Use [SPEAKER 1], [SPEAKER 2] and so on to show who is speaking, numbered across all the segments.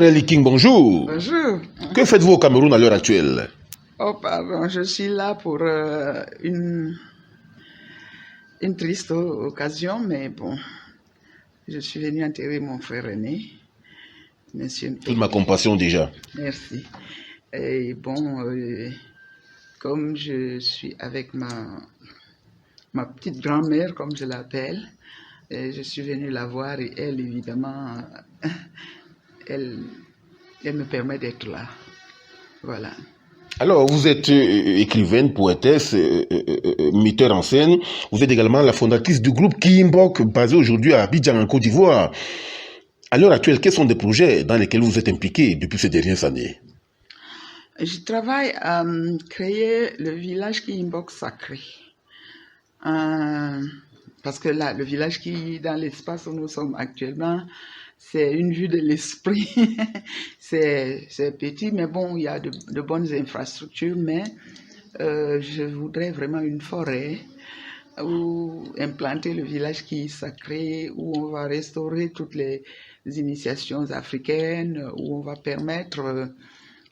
[SPEAKER 1] Aurélie King, bonjour.
[SPEAKER 2] Bonjour.
[SPEAKER 1] Que faites-vous au Cameroun à l'heure actuelle?
[SPEAKER 2] Oh, pardon, je suis là pour une triste occasion, mais bon, je suis venu enterrer mon frère aîné, Monsieur
[SPEAKER 1] Toute ma compassion déjà.
[SPEAKER 2] Merci. Et bon, comme je suis avec ma petite grand-mère, comme je l'appelle, je suis venu la voir et elle, évidemment, elle me permet d'être là. Voilà.
[SPEAKER 1] Alors, vous êtes écrivaine, poétesse, metteur en scène. Vous êtes également la fondatrice du groupe Kimbok, basé aujourd'hui à Abidjan, en Côte d'Ivoire. À l'heure actuelle, quels sont des projets dans lesquels vous êtes impliqués depuis ces dernières années?
[SPEAKER 2] Je travaille à créer le village Kimbok sacré. Parce que là, le village qui est dans l'espace où nous sommes actuellement, c'est une vue de l'esprit. c'est petit, mais bon, il y a de bonnes infrastructures, mais je voudrais vraiment une forêt où implanter le village qui est sacré, où on va restaurer toutes les initiations africaines, où on va permettre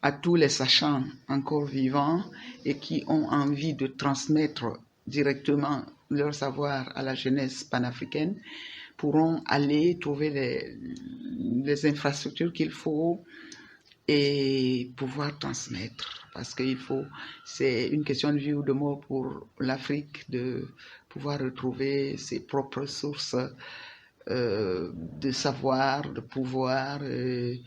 [SPEAKER 2] à tous les sachants encore vivants et qui ont envie de transmettre directement leur savoir à la jeunesse panafricaine, pourront aller trouver les infrastructures qu'il faut et pouvoir transmettre. Parce c'est une question de vie ou de mort pour l'Afrique de pouvoir retrouver ses propres sources de savoir, de pouvoir et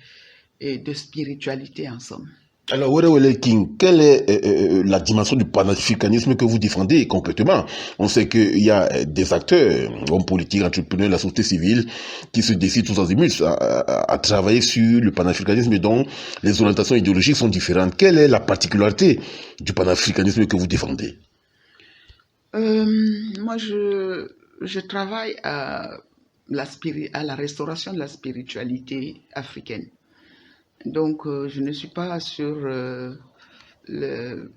[SPEAKER 2] de spiritualité en somme.
[SPEAKER 1] Alors, Aurélie King, quelle est la dimension du panafricanisme que vous défendez concrètement? On sait qu'il y a des acteurs, hommes politiques, entrepreneurs, la société civile, qui se décident tous azimuts à travailler sur le panafricanisme dont les orientations idéologiques sont différentes. Quelle est la particularité du panafricanisme que vous défendez?
[SPEAKER 2] Moi, je travaille à la restauration de la spiritualité africaine. Donc, je ne suis pas sur les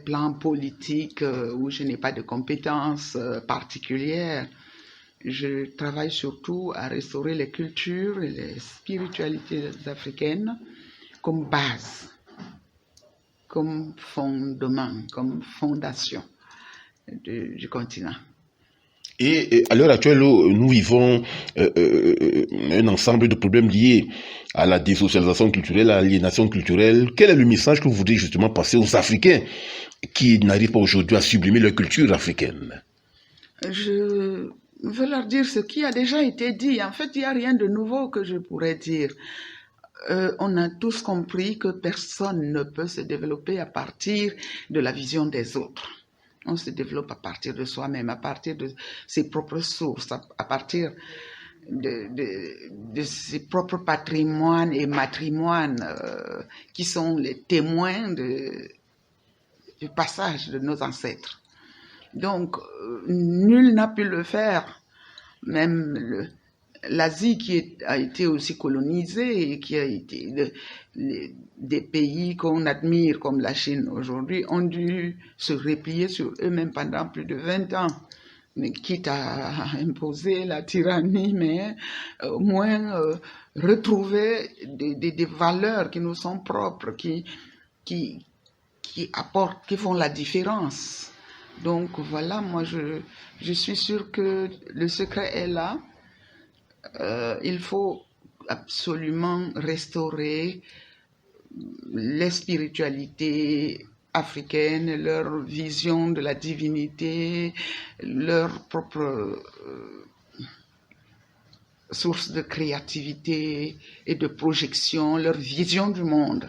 [SPEAKER 2] plans politiques où je n'ai pas de compétences particulières. Je travaille surtout à restaurer les cultures et les spiritualités africaines comme base, comme fondement, comme fondation du continent.
[SPEAKER 1] Et à l'heure actuelle, nous vivons un ensemble de problèmes liés à la désocialisation culturelle, à l'aliénation culturelle. Quel est le message que vous voudriez justement passer aux Africains qui n'arrivent pas aujourd'hui à sublimer leur culture africaine?
[SPEAKER 2] Je veux leur dire ce qui a déjà été dit. En fait, il n'y a rien de nouveau que je pourrais dire. On a tous compris que personne ne peut se développer à partir de la vision des autres. On se développe à partir de soi-même, à partir de ses propres sources, à partir de ses propres patrimoines et matrimoines qui sont les témoins du passage de nos ancêtres. Donc, nul n'a pu le faire, même l'Asie qui a été aussi colonisée et qui a été des pays qu'on admire comme la Chine aujourd'hui ont dû se replier sur eux-mêmes pendant plus de 20 ans, mais quitte à imposer la tyrannie, mais au moins retrouver des valeurs qui nous sont propres, qui apportent, qui font la différence. Donc voilà, moi je suis sûre que le secret est là. Il faut absolument restaurer les spiritualités africaines, leur vision de la divinité, leur propre source de créativité et de projection, leur vision du monde,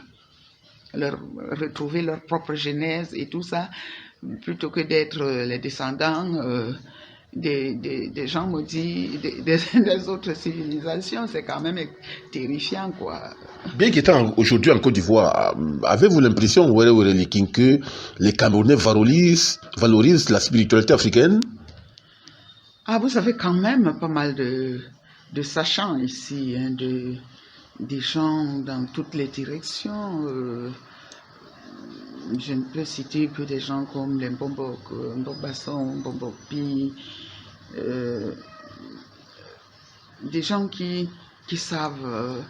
[SPEAKER 2] retrouver leur propre genèse et tout ça, plutôt que d'être les descendants des gens maudits des autres civilisations. C'est quand même terrifiant, quoi.
[SPEAKER 1] Bien qu'étant aujourd'hui en Côte d'Ivoire, avez-vous l'impression, Aurélie King, que les Camerounais valorisent la spiritualité africaine?
[SPEAKER 2] Ah, vous savez quand même pas mal de sachants ici, hein, des gens dans toutes les directions. Je ne peux citer que des gens comme les Mbombok, Mbobasson, Mbombopi, des gens qui qui savent,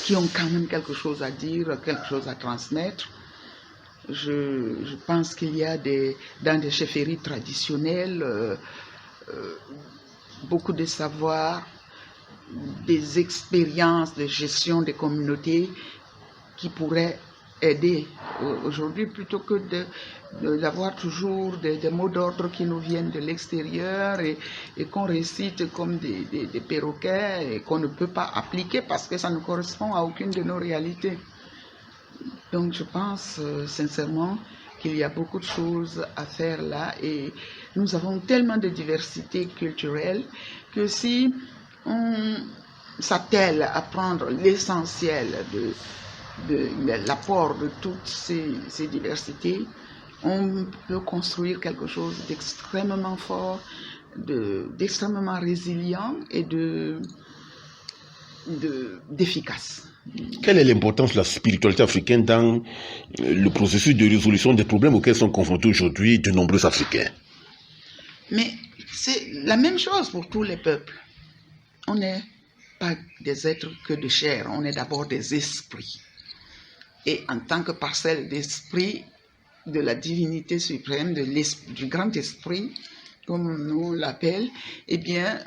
[SPEAKER 2] qui ont quand même quelque chose à dire, quelque chose à transmettre. Je pense qu'il y a dans des chefferies traditionnelles beaucoup de savoirs, des expériences de gestion des communautés qui pourraient aider aujourd'hui plutôt que d'avoir toujours des mots d'ordre qui nous viennent de l'extérieur et qu'on récite comme des perroquets et qu'on ne peut pas appliquer parce que ça ne correspond à aucune de nos réalités. Donc je pense sincèrement qu'il y a beaucoup de choses à faire là et nous avons tellement de diversité culturelle que si on s'attelle à prendre l'essentiel de l'apport de toutes ces diversités, on peut construire quelque chose d'extrêmement fort, d'extrêmement résilient et d'efficace.
[SPEAKER 1] Quelle est l'importance de la spiritualité africaine dans le processus de résolution des problèmes auxquels sont confrontés aujourd'hui de nombreux Africains?
[SPEAKER 2] Mais c'est la même chose pour tous les peuples. On n'est pas des êtres que de chair, on est d'abord des esprits. Et en tant que parcelle d'esprit de la divinité suprême, du grand esprit, comme nous l'appelle, eh bien,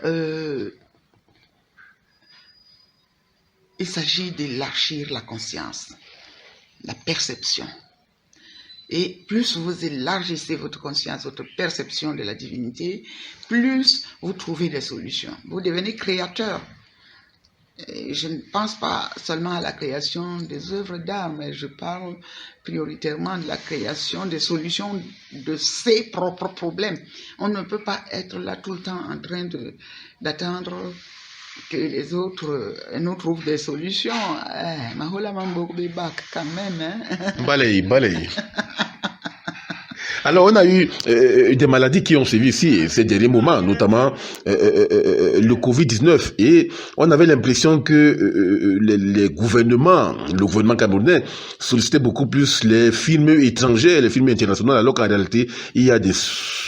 [SPEAKER 2] il s'agit d'élargir la conscience, la perception. Et plus vous élargissez votre conscience, votre perception de la divinité, plus vous trouvez des solutions. Vous devenez créateur. Et je ne pense pas seulement à la création des œuvres d'art, mais je parle prioritairement de la création des solutions de ses propres problèmes. On ne peut pas être là tout le temps en train d'attendre que les autres nous trouvent des solutions. Mahola Mambobe Bak, quand même. Hein?
[SPEAKER 1] Balaye. Alors, on a eu des maladies qui ont sévi ici ces derniers moments, notamment le Covid-19. Et on avait l'impression que le gouvernement camerounais sollicitait beaucoup plus les films étrangers, les films internationaux, alors qu'en réalité, il y a des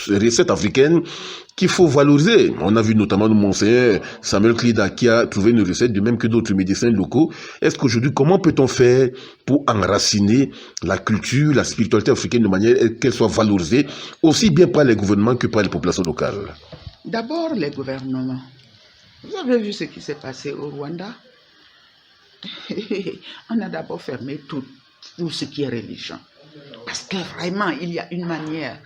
[SPEAKER 1] recettes africaines qu'il faut valoriser. On a vu notamment Monseigneur Samuel Klida qui a trouvé une recette, de même que d'autres médecins locaux. Est-ce qu'aujourd'hui, comment peut-on faire pour enraciner la culture, la spiritualité africaine de manière qu'elle soit valorisée aussi bien par les gouvernements que par les populations locales?
[SPEAKER 2] D'abord, les gouvernements. Vous avez vu ce qui s'est passé au Rwanda? On a d'abord fermé tout ce qui est religion. Parce que vraiment, il y a une manière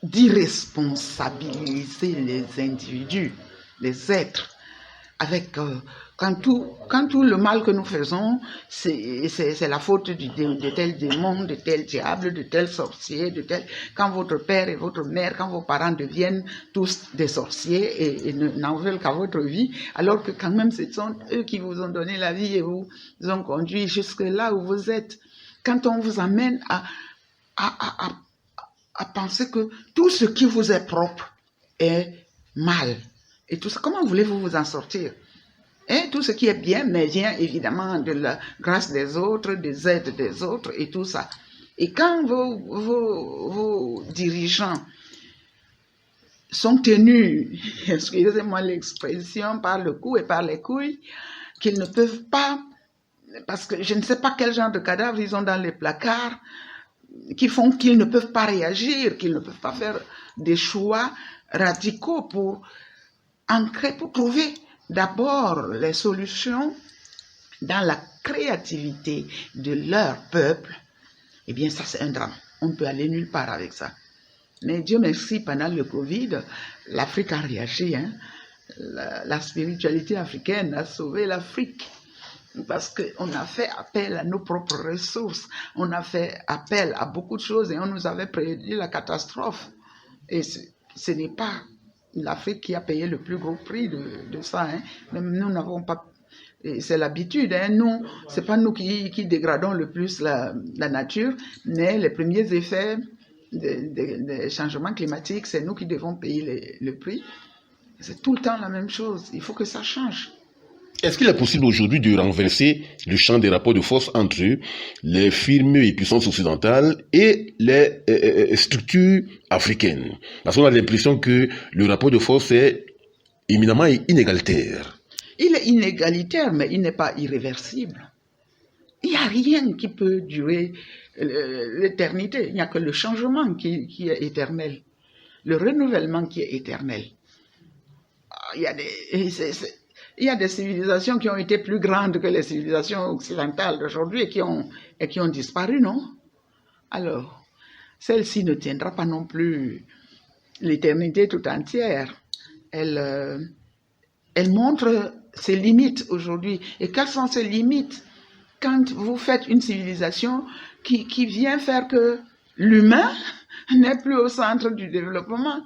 [SPEAKER 2] d'irresponsabiliser les individus, les êtres, avec quand tout le mal que nous faisons, c'est la faute de tel démon, de tel diable, de tel sorcier, quand votre père et votre mère, quand vos parents deviennent tous des sorciers et n'en veulent qu'à votre vie, alors que quand même ce sont eux qui vous ont donné la vie et vous ont conduit jusque là où vous êtes. Quand on vous amène à penser que tout ce qui vous est propre est mal. Et tout ça, comment voulez-vous vous en sortir? Et tout ce qui est bien, mais vient évidemment de la grâce des autres, des aides des autres et tout ça. Et quand vos dirigeants sont tenus, excusez-moi l'expression, par le cou et par les couilles, qu'ils ne peuvent pas, parce que je ne sais pas quel genre de cadavres ils ont dans les placards, qui font qu'ils ne peuvent pas réagir, qu'ils ne peuvent pas faire des choix radicaux pour trouver d'abord les solutions dans la créativité de leur peuple. Eh bien, ça c'est un drame. On ne peut aller nulle part avec ça. Mais Dieu merci, pendant le Covid, l'Afrique a réagi. Hein? La spiritualité africaine a sauvé l'Afrique. Parce qu'on a fait appel à nos propres ressources, on a fait appel à beaucoup de choses et on nous avait prédit la catastrophe. Et ce n'est pas l'Afrique qui a payé le plus gros prix de ça. Hein. Même nous n'avons pas... C'est l'habitude. Hein. Nous, ce n'est pas nous qui dégradons le plus la nature, mais les premiers effets des changements climatiques, c'est nous qui devons payer le prix. C'est tout le temps la même chose. Il faut que ça change.
[SPEAKER 1] Est-ce qu'il est possible aujourd'hui de renverser le champ des rapports de force entre les firmes et puissances occidentales et les structures africaines? Parce qu'on a l'impression que le rapport de force est éminemment inégalitaire.
[SPEAKER 2] Il est inégalitaire, mais il n'est pas irréversible. Il n'y a rien qui peut durer l'éternité. Il n'y a que le changement qui est éternel. Le renouvellement qui est éternel. Il y a des civilisations qui ont été plus grandes que les civilisations occidentales d'aujourd'hui et qui ont disparu, non? Alors, celle-ci ne tiendra pas non plus l'éternité tout entière. Elle montre ses limites aujourd'hui. Et quelles sont ces limites? Quand vous faites une civilisation qui vient faire que l'humain n'est plus au centre du développement.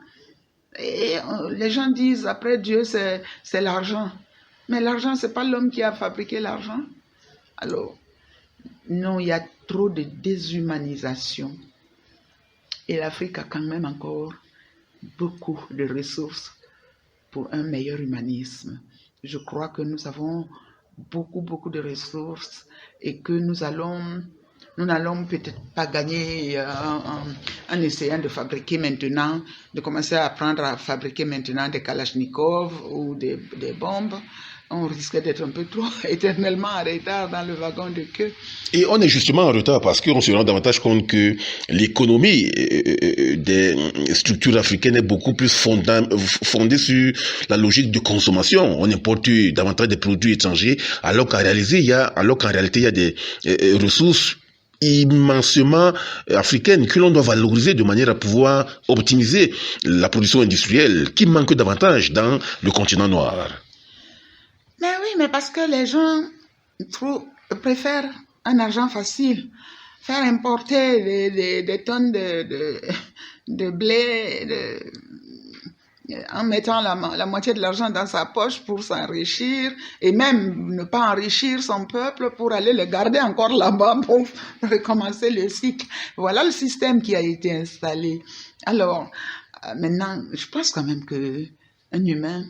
[SPEAKER 2] Et les gens disent, après Dieu, c'est l'argent. Mais l'argent, ce n'est pas l'homme qui a fabriqué l'argent. Alors, non, il y a trop de déshumanisation. Et l'Afrique a quand même encore beaucoup de ressources pour un meilleur humanisme. Je crois que nous avons beaucoup de ressources et que nous n'allons peut-être pas gagner en essayant de fabriquer maintenant, de commencer à apprendre à fabriquer maintenant des kalachnikovs ou des bombes. On risque d'être un peu trop éternellement en retard dans le wagon de queue.
[SPEAKER 1] Et on est justement en retard parce qu'on se rend davantage compte que l'économie des structures africaines est beaucoup plus fondée sur la logique de consommation. On importe davantage des produits étrangers alors qu'en réalité, il y a des ressources immensément africaines que l'on doit valoriser de manière à pouvoir optimiser la production industrielle qui manque davantage dans le continent noir.
[SPEAKER 2] Mais oui, mais parce que les gens préfèrent un argent facile. Faire importer des tonnes de blé en mettant la moitié de l'argent dans sa poche pour s'enrichir et même ne pas enrichir son peuple pour aller le garder encore là-bas pour recommencer le cycle. Voilà le système qui a été installé. Alors, maintenant, je pense quand même qu'un humain,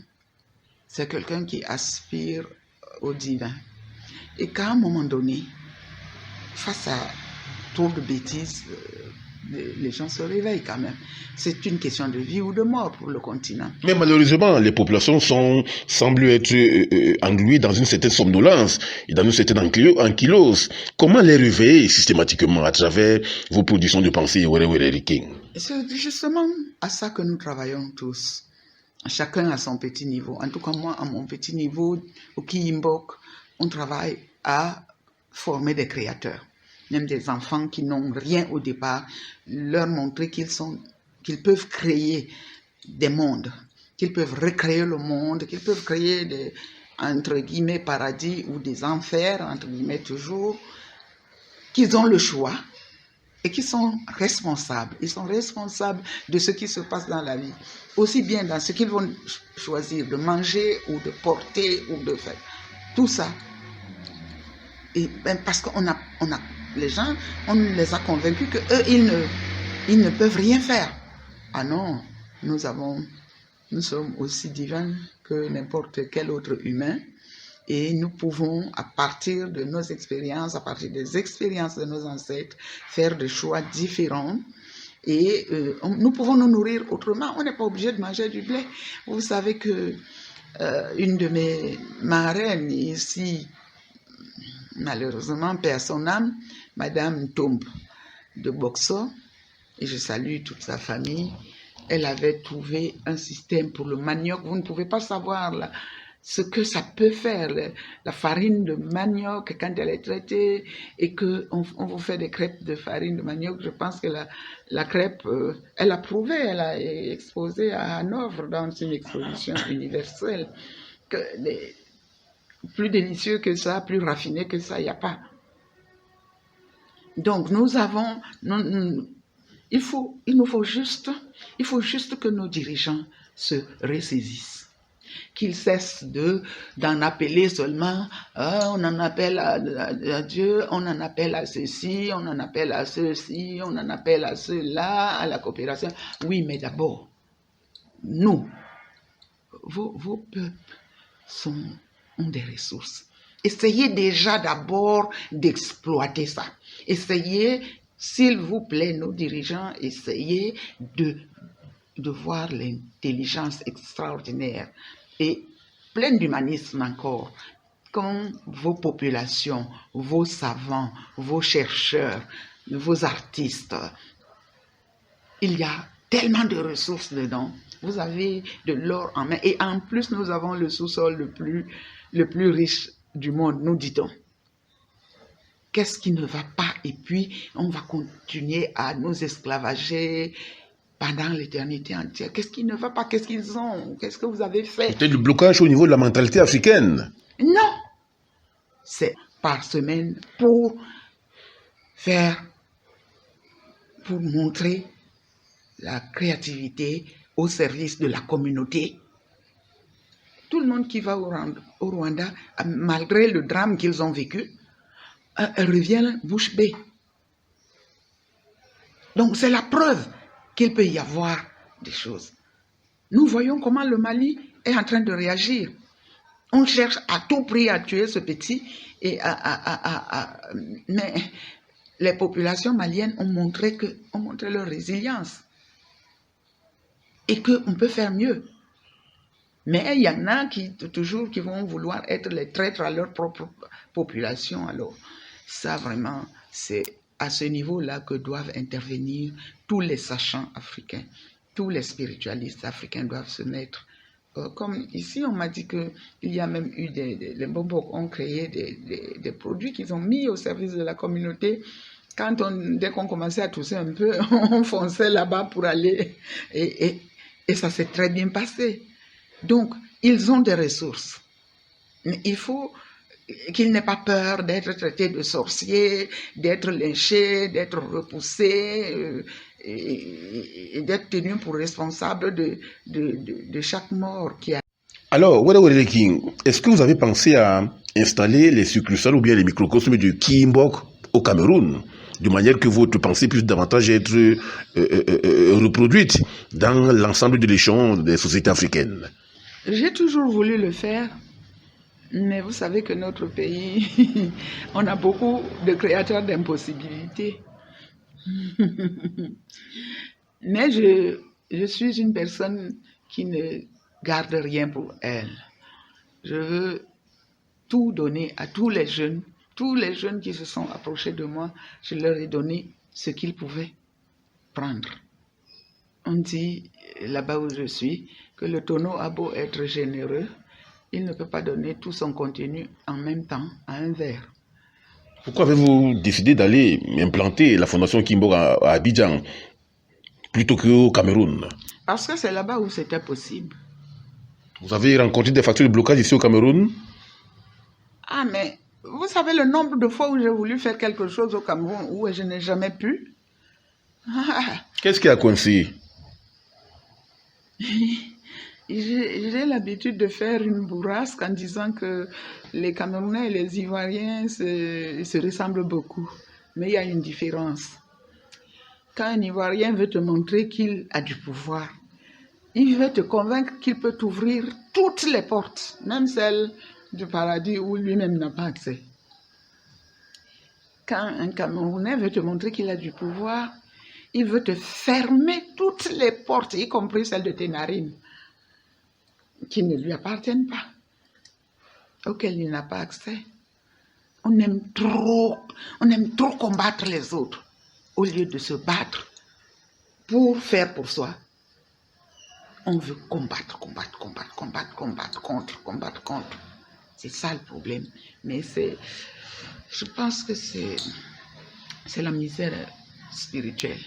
[SPEAKER 2] c'est quelqu'un qui aspire au divin. Et qu'à un moment donné, face à trop de bêtises, les gens se réveillent quand même. C'est une question de vie ou de mort pour le continent.
[SPEAKER 1] Mais malheureusement, les populations semblent être engluées dans une certaine somnolence et dans une certaine ankylose. Comment les réveiller systématiquement à travers vos productions de pensée, King?
[SPEAKER 2] C'est justement à ça que nous travaillons tous. Chacun à son petit niveau. En tout cas, moi, à mon petit niveau, au Kiyimbok, on travaille à former des créateurs. Même des enfants qui n'ont rien au départ, leur montrer qu'ils peuvent créer des mondes, qu'ils peuvent recréer le monde, qu'ils peuvent créer des, entre guillemets, paradis ou des enfers, entre guillemets toujours, qu'ils ont le choix et qu'ils sont responsables. Ils sont responsables de ce qui se passe dans la vie. Aussi bien dans ce qu'ils vont choisir de manger ou de porter ou de faire. Tout ça. Et ben parce qu'on a les gens, on les a convaincus qu'eux, ils ne peuvent rien faire. Ah non, nous sommes aussi divins que n'importe quel autre humain. Et nous pouvons, à partir de nos expériences, à partir des expériences de nos ancêtres, faire des choix différents. Et nous pouvons nous nourrir autrement. On n'est pas obligé de manger du blé. Vous savez que une de mes marraines ici, malheureusement, perd son âme, Madame Tombe de Boxo, et je salue toute sa famille, elle avait trouvé un système pour le manioc. Vous ne pouvez pas savoir ce que ça peut faire, la farine de manioc, quand elle est traitée et qu'on vous fait des crêpes de farine de manioc. Je pense que la crêpe, elle a prouvé, elle a exposé à Hanovre dans une exposition universelle que plus délicieux que ça, plus raffiné que ça, il n'y a pas. Donc il nous faut juste que nos dirigeants se ressaisissent, qu'ils cessent d'en appeler seulement, on en appelle à Dieu, on en appelle à ceci, on en appelle à ceci, on en appelle à cela, à la coopération. Oui, mais d'abord, nous, vos peuples ont des ressources. Essayez déjà d'abord d'exploiter ça. Essayez, s'il vous plaît, nos dirigeants, essayez de voir l'intelligence extraordinaire et pleine d'humanisme encore. Quand vos populations, vos savants, vos chercheurs, vos artistes, il y a tellement de ressources dedans. Vous avez de l'or en main. Et en plus, nous avons le sous-sol le plus riche du monde, nous dit-on. Qu'est-ce qui ne va pas? Et puis, on va continuer à nous esclavager pendant l'éternité entière. Qu'est-ce qui ne va pas? Qu'est-ce qu'ils ont? Qu'est-ce que vous avez fait?
[SPEAKER 1] Peut-être le blocage au niveau de la mentalité africaine.
[SPEAKER 2] Non! C'est par semaine pour montrer la créativité au service de la communauté. Tout le monde qui va au Rwanda, malgré le drame qu'ils ont vécu, revient bouche bée. Donc c'est la preuve qu'il peut y avoir des choses. Nous voyons comment le Mali est en train de réagir. On cherche à tout prix à tuer ce petit, mais les populations maliennes ont montré leur résilience et qu'on peut faire mieux. Mais il y en a qui vont vouloir être les traîtres à leur propre population. Alors, ça vraiment, c'est à ce niveau-là que doivent intervenir tous les sachants africains, tous les spiritualistes africains doivent se mettre. Comme ici, on m'a dit qu'il y a même eu les Bobos ont créé des produits qu'ils ont mis au service de la communauté. Dès qu'on commençait à tousser un peu, on fonçait là-bas pour aller. Et ça s'est très bien passé. Donc, ils ont des ressources. Mais il faut qu'ils n'aient pas peur d'être traités de sorciers, d'être lynchés, d'être repoussés et d'être tenus pour responsables de chaque mort qui a.
[SPEAKER 1] Alors, est-ce que vous avez pensé à installer les succursales ou bien les microcosmes de Kimbok au Cameroun, de manière que votre pensée puisse davantage être reproduite dans l'ensemble de l'échelon des sociétés africaines?
[SPEAKER 2] J'ai toujours voulu le faire, mais vous savez que notre pays, on a beaucoup de créateurs d'impossibilités. Mais je suis une personne qui ne garde rien pour elle. Je veux tout donner à tous les jeunes qui se sont approchés de moi, je leur ai donné ce qu'ils pouvaient prendre. On dit, là-bas où je suis, que le tonneau a beau être généreux, il ne peut pas donner tout son contenu en même temps à un verre.
[SPEAKER 1] Pourquoi avez-vous décidé d'aller implanter la fondation Kimbok à Abidjan plutôt qu'au Cameroun?
[SPEAKER 2] Parce que c'est là-bas où c'était possible.
[SPEAKER 1] Vous avez rencontré des facteurs de blocage ici au Cameroun?
[SPEAKER 2] Ah, mais vous savez le nombre de fois où j'ai voulu faire quelque chose au Cameroun où je n'ai jamais pu?
[SPEAKER 1] Qu'est-ce qui a coincé?
[SPEAKER 2] J'ai l'habitude de faire une bourrasque en disant que les Camerounais et les Ivoiriens se ressemblent beaucoup. Mais il y a une différence. Quand un Ivoirien veut te montrer qu'il a du pouvoir, il veut te convaincre qu'il peut t'ouvrir toutes les portes, même celles du paradis où lui-même n'a pas accès. Quand un Camerounais veut te montrer qu'il a du pouvoir, il veut te fermer toutes les portes, y compris celles de tes narines, qui ne lui appartiennent pas, auxquelles il n'a pas accès. On aime trop combattre les autres, au lieu de se battre pour faire pour soi. On veut combattre contre. C'est ça le problème. Mais je pense que c'est la misère spirituelle.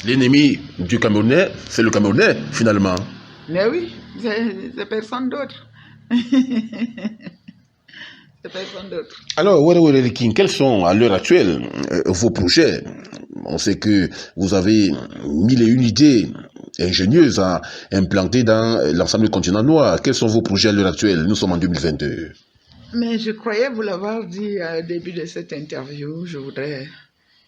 [SPEAKER 1] L'ennemi du Camerounais, c'est le Camerounais, finalement.
[SPEAKER 2] Mais oui, c'est personne d'autre. C'est personne d'autre.
[SPEAKER 1] Alors, quels sont à l'heure actuelle vos projets? On sait que vous avez 1001 idées ingénieuses à implanter dans l'ensemble du continent noir. Quels sont vos projets à l'heure actuelle? Nous sommes en 2022.
[SPEAKER 2] Mais je croyais vous l'avoir dit au début de cette interview. Je voudrais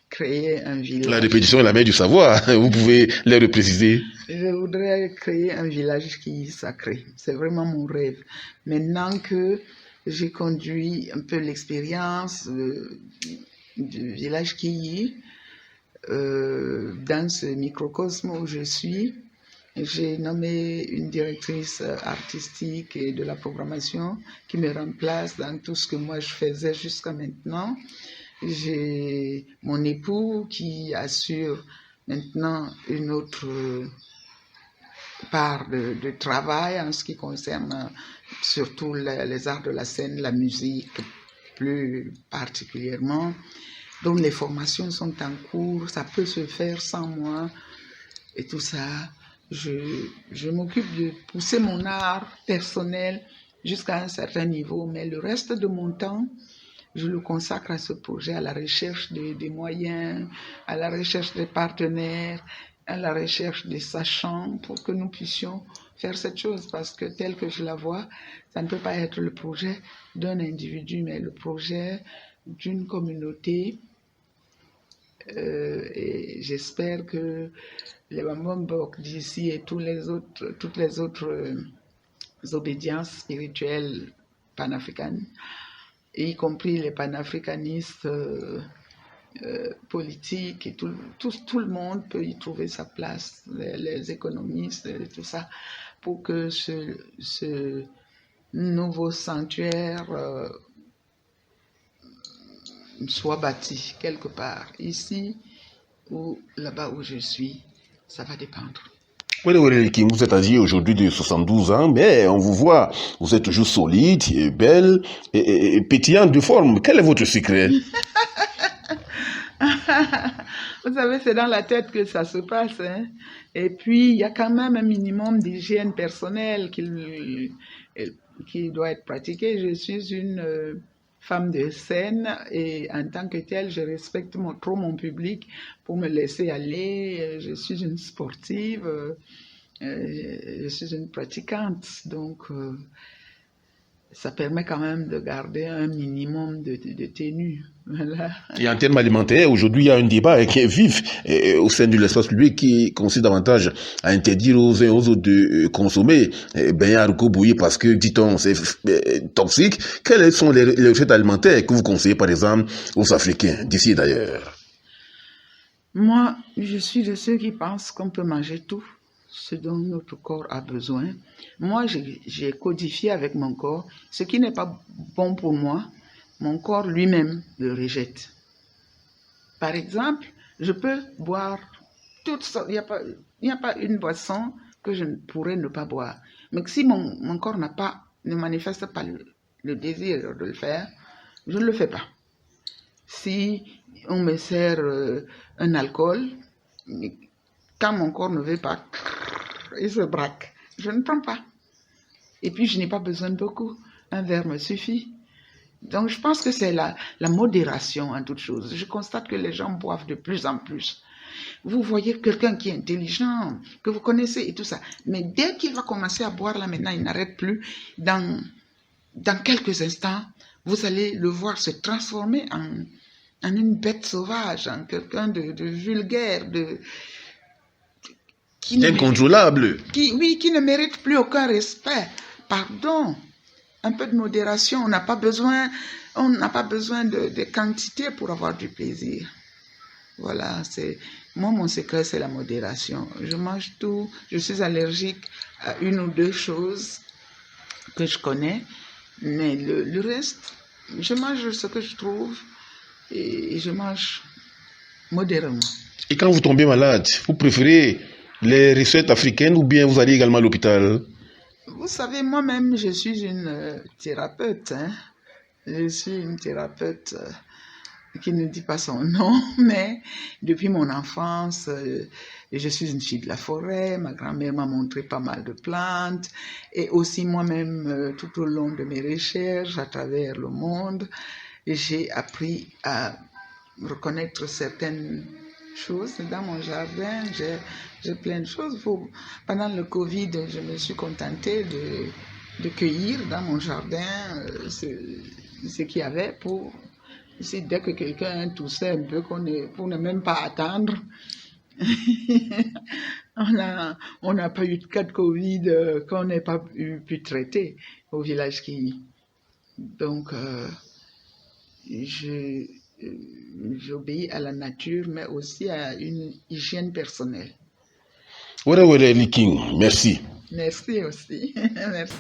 [SPEAKER 2] créer un village.
[SPEAKER 1] La répétition est la mère du savoir. Vous pouvez les repréciser.
[SPEAKER 2] Je voudrais créer un village qui est sacré. C'est vraiment mon rêve. Maintenant que j'ai conduit un peu l'expérience du village Kiyi dans ce microcosme où je suis, J'ai nommé une directrice artistique et de la programmation qui me remplace dans tout ce que moi je faisais jusqu'à maintenant. J'ai mon époux qui assure maintenant une autre part de travail en ce qui concerne surtout les arts de la scène, la musique plus particulièrement. Donc les formations sont en cours, ça peut se faire sans moi et tout ça. Je m'occupe de pousser mon art personnel jusqu'à un certain niveau, mais le reste de mon temps, je le consacre à ce projet, à la recherche des moyens, à la recherche des partenaires, à la recherche des sachants pour que nous puissions faire cette chose. Parce que tel que je la vois, ça ne peut pas être le projet d'un individu, mais le projet d'une communauté. Et j'espère que les Bambambok d'ici et toutes les autres obédiences spirituelles panafricaines, y compris les panafricanistes politiques, et tout le monde peut y trouver sa place, les économistes et tout ça, pour que ce nouveau sanctuaire soit bâti quelque part, ici ou là-bas où je suis, ça va dépendre.
[SPEAKER 1] Oui, King, vous êtes âgé aujourd'hui de 72 ans, mais on vous voit, vous êtes toujours solide, et belle, et pétillante de forme. Quel est votre secret?
[SPEAKER 2] Vous savez, c'est dans la tête que ça se passe, hein. Et puis, il y a quand même un minimum d'hygiène personnelle qui doit être pratiqué. Je suis une femme de scène et en tant que telle, je respecte trop mon public pour me laisser aller. Je suis une sportive, je suis une pratiquante, donc ça permet quand même de garder un minimum de tenue. Voilà.
[SPEAKER 1] Et en termes alimentaires, aujourd'hui, il y a un débat qui est vif au sein de l'espace public qui consiste davantage à interdire aux uns et aux autres de consommer beignet haricot bouilli parce que, dit-on, c'est toxique. Quelles sont les recettes alimentaires que vous conseillez, par exemple, aux Africains, d'ici et d'ailleurs?
[SPEAKER 2] Moi, je suis de ceux qui pensent qu'on peut manger tout ce dont notre corps a besoin. Moi, j'ai codifié avec mon corps ce qui n'est pas bon pour moi. Mon corps lui-même le rejette. Par exemple, je peux boire toutes sortes. Il n'y a pas une boisson que je ne pourrais ne pas boire. Mais si mon corps ne manifeste pas le désir de le faire, je ne le fais pas. Si on me sert un alcool, quand mon corps ne veut pas, il se braque. Je ne prends pas. Et puis, je n'ai pas besoin de beaucoup. Un verre me suffit. Donc, je pense que c'est la modération en toute chose. Je constate que les gens boivent de plus en plus. Vous voyez quelqu'un qui est intelligent, que vous connaissez et tout ça. Mais dès qu'il va commencer à boire, là maintenant, il n'arrête plus. Dans quelques instants, vous allez le voir se transformer en une bête sauvage, en quelqu'un de vulgaire,
[SPEAKER 1] Incontrôlable.
[SPEAKER 2] Qui ne mérite plus aucun respect. Pardon. Un peu de modération. On n'a pas besoin de quantité pour avoir du plaisir. Voilà, moi, mon secret, c'est la modération. Je mange tout. Je suis allergique à une ou deux choses que je connais. Mais le reste, je mange ce que je trouve et je mange modérément.
[SPEAKER 1] Et quand vous tombez malade, vous préférez les recettes africaines ou bien vous allez également à l'hôpital?
[SPEAKER 2] Vous savez, moi-même, je suis une thérapeute. Hein. Je suis une thérapeute qui ne dit pas son nom, mais depuis mon enfance, je suis une fille de la forêt. Ma grand-mère m'a montré pas mal de plantes. Et aussi moi-même, tout au long de mes recherches à travers le monde, j'ai appris à reconnaître certaines choses. Dans mon jardin, j'ai plein de choses. Pendant le Covid, je me suis contentée de cueillir dans mon jardin ce qu'il y avait pour... dès que quelqu'un toussait un peu, pour ne même pas attendre, on n'a pas eu de cas de Covid qu'on n'ait pas pu traiter au village qui... Donc, j'obéis à la nature, mais aussi à une hygiène personnelle.
[SPEAKER 1] Ouais, Liking, merci.
[SPEAKER 2] Merci aussi. Merci.